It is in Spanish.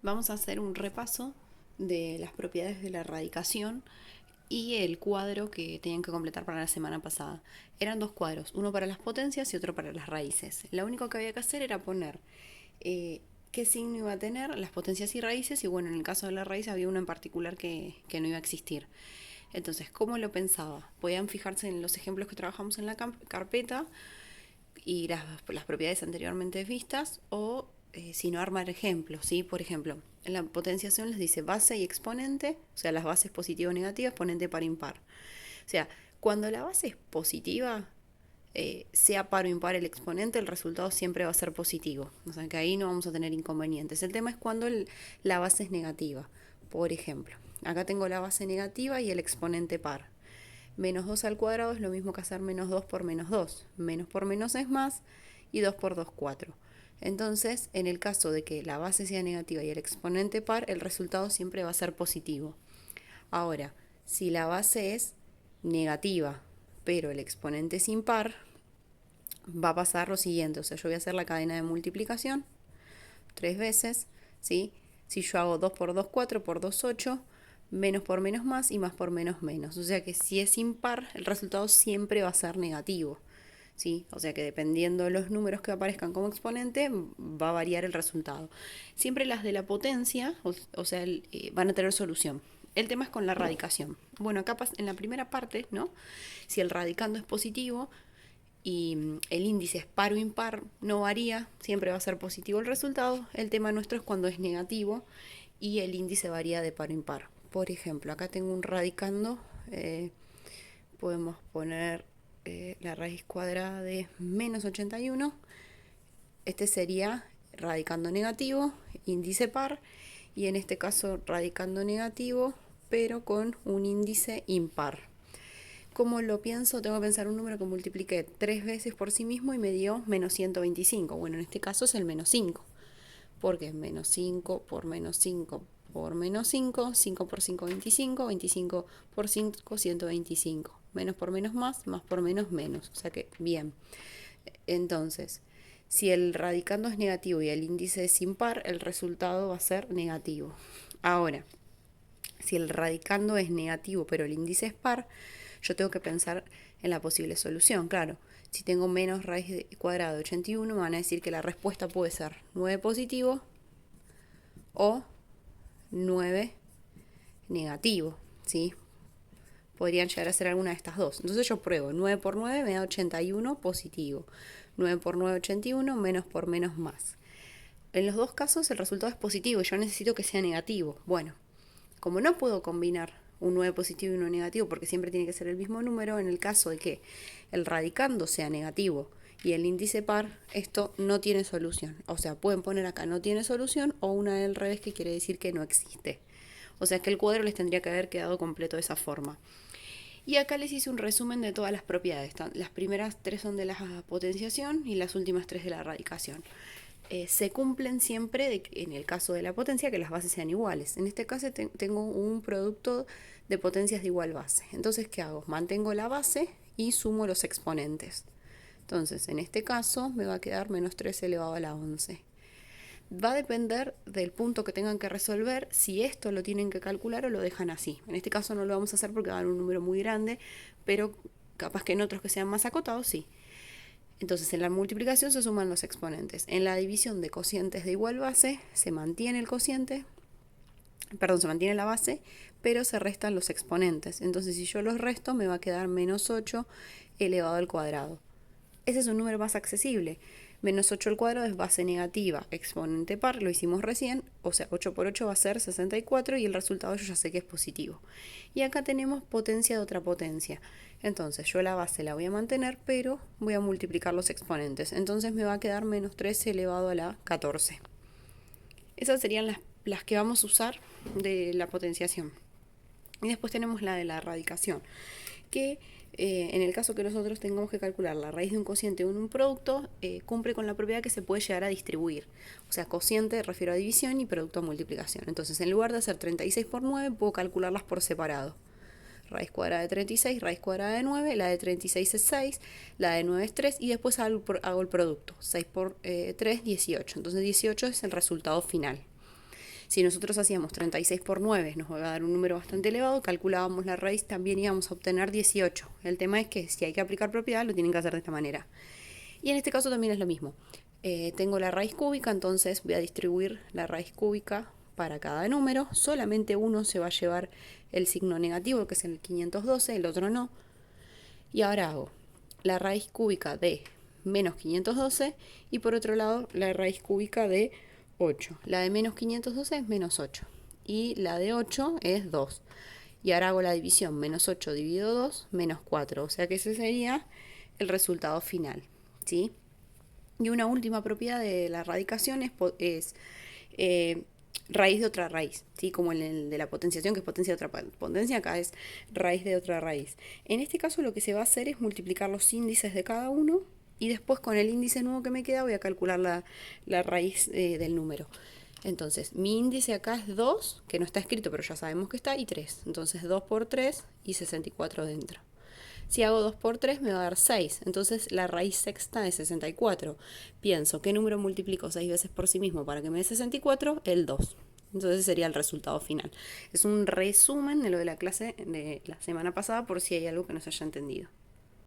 Vamos a hacer un repaso de las propiedades de la radicación y el cuadro que tenían que completar para la semana pasada. Eran dos cuadros, uno para las potencias y otro para las raíces. Lo único que había que hacer era poner qué signo iba a tener las potencias y raíces, y bueno, en el caso de la raíz había uno en particular que no iba a existir. Entonces, ¿cómo lo pensaba? Podían fijarse en los ejemplos que trabajamos en la carpeta y las propiedades anteriormente vistas, o si no, armar ejemplos, ¿sí? Por ejemplo, en la potenciación les dice base y exponente, o sea, las bases positiva o negativa, exponente par impar. O sea, cuando la base es positiva, sea par o impar el exponente, el resultado siempre va a ser positivo. O sea, que ahí no vamos a tener inconvenientes. El tema es cuando la base es negativa. Por ejemplo, acá tengo la base negativa y el exponente par. Menos 2 al cuadrado es lo mismo que hacer menos 2 por menos 2. Menos por menos es más, y 2 por 2, 4. Entonces, en el caso de que la base sea negativa y el exponente par, el resultado siempre va a ser positivo. Ahora, si la base es negativa, pero el exponente es impar, va a pasar lo siguiente. O sea, yo voy a hacer la cadena de multiplicación 3 veces, ¿sí? Si yo hago 2 por 2, 4, por 2, 8, menos por menos más y más por menos menos. O sea que si es impar, el resultado siempre va a ser negativo, ¿sí? O sea que dependiendo de los números que aparezcan como exponente, va a variar el resultado. Siempre las de la potencia, o sea, van a tener solución. El tema es con la radicación. Bueno, acá en la primera parte, ¿no? Si el radicando es positivo, y el índice es par o impar, no varía, siempre va a ser positivo el resultado. El tema nuestro es cuando es negativo y el índice varía de par o impar. Por ejemplo, acá tengo un radicando, podemos poner la raíz cuadrada de menos 81. Este sería radicando negativo, índice par, y en este caso radicando negativo, pero con un índice impar. ¿Cómo lo pienso? Tengo que pensar un número que multiplique 3 veces por sí mismo y me dio menos 125. Bueno, en este caso es el menos 5, porque es menos 5 por menos 5 por menos 5, 5 por 5, 25, 25 por 5, 125. Menos por menos más, más por menos menos. O sea que, bien. Entonces, si el radicando es negativo y el índice es impar, el resultado va a ser negativo. Ahora, si el radicando es negativo pero el índice es par, yo tengo que pensar en la posible solución. Claro, si tengo menos raíz cuadrada de 81, me van a decir que la respuesta puede ser 9 positivo o 9 negativo, ¿sí? Podrían llegar a ser alguna de estas dos. Entonces yo pruebo, 9 por 9 me da 81 positivo, 9 por 9, 81, menos por menos más. En los dos casos el resultado es positivo y yo necesito que sea negativo. Bueno, como no puedo combinar un 9 positivo y uno negativo porque siempre tiene que ser el mismo número, en el caso de que el radicando sea negativo y el índice par, esto no tiene solución. O sea, pueden poner acá no tiene solución o una del revés, que quiere decir que no existe. O sea que el cuadro les tendría que haber quedado completo de esa forma. Y acá les hice un resumen de todas las propiedades. Las primeras 3 son de la potenciación y las últimas 3 de la radicación. Se cumplen siempre, en el caso de la potencia, que las bases sean iguales. En este caso tengo un producto de potencias de igual base. Entonces, ¿qué hago? Mantengo la base y sumo los exponentes. Entonces, en este caso me va a quedar menos 3 elevado a la 11. Va a depender del punto que tengan que resolver si esto lo tienen que calcular o lo dejan así. En este caso no lo vamos a hacer porque va a dar un número muy grande, pero capaz que en otros que sean más acotados, sí. Entonces en la multiplicación se suman los exponentes. En la división de cocientes de igual base se mantiene el cociente, perdón, se mantiene la base, pero se restan los exponentes. Entonces si yo los resto me va a quedar menos 8 elevado al cuadrado. Ese es un número más accesible. Menos 8 al cuadrado es base negativa, exponente par, lo hicimos recién, o sea, 8 por 8 va a ser 64 y el resultado yo ya sé que es positivo. Y acá tenemos potencia de otra potencia. Entonces yo la base la voy a mantener, pero voy a multiplicar los exponentes. Entonces me va a quedar menos 13 elevado a la 14. Esas serían las que vamos a usar de la potenciación. Y después tenemos la de la radicación, que en el caso que nosotros tengamos que calcular la raíz de un cociente o un producto, cumple con la propiedad que se puede llegar a distribuir. O sea, cociente refiero a división y producto a multiplicación. Entonces, en lugar de hacer 36 por 9, puedo calcularlas por separado. Raíz cuadrada de 36, raíz cuadrada de 9, la de 36 es 6, la de 9 es 3 y después hago el producto. 6 por 3, 18. Entonces 18 es el resultado final. Si nosotros hacíamos 36 por 9, nos va a dar un número bastante elevado, calculábamos la raíz, también íbamos a obtener 18. El tema es que si hay que aplicar propiedad, lo tienen que hacer de esta manera. Y en este caso también es lo mismo. Tengo la raíz cúbica, entonces voy a distribuir la raíz cúbica para cada número. Solamente uno se va a llevar el signo negativo, que es el 512, el otro no. Y ahora hago la raíz cúbica de menos 512 y por otro lado la raíz cúbica de 8. La de menos 512 es menos 8 y la de 8 es 2. Y ahora hago la división, menos 8 dividido 2, menos 4. O sea que ese sería el resultado final, ¿sí? Y una última propiedad de la radicación es raíz de otra raíz, ¿sí? Como en el de la potenciación, que es potencia de otra potencia, acá es raíz de otra raíz. En este caso lo que se va a hacer es multiplicar los índices de cada uno y después con el índice nuevo que me queda voy a calcular la raíz del número. Entonces, mi índice acá es 2, que no está escrito, pero ya sabemos que está, y 3. Entonces, 2 por 3 y 64 dentro. Si hago 2 por 3 me va a dar 6. Entonces, la raíz sexta es 64. Pienso, ¿qué número multiplico 6 veces por sí mismo para que me dé 64? El 2. Entonces sería el resultado final. Es un resumen de lo de la clase de la semana pasada por si hay algo que no se haya entendido.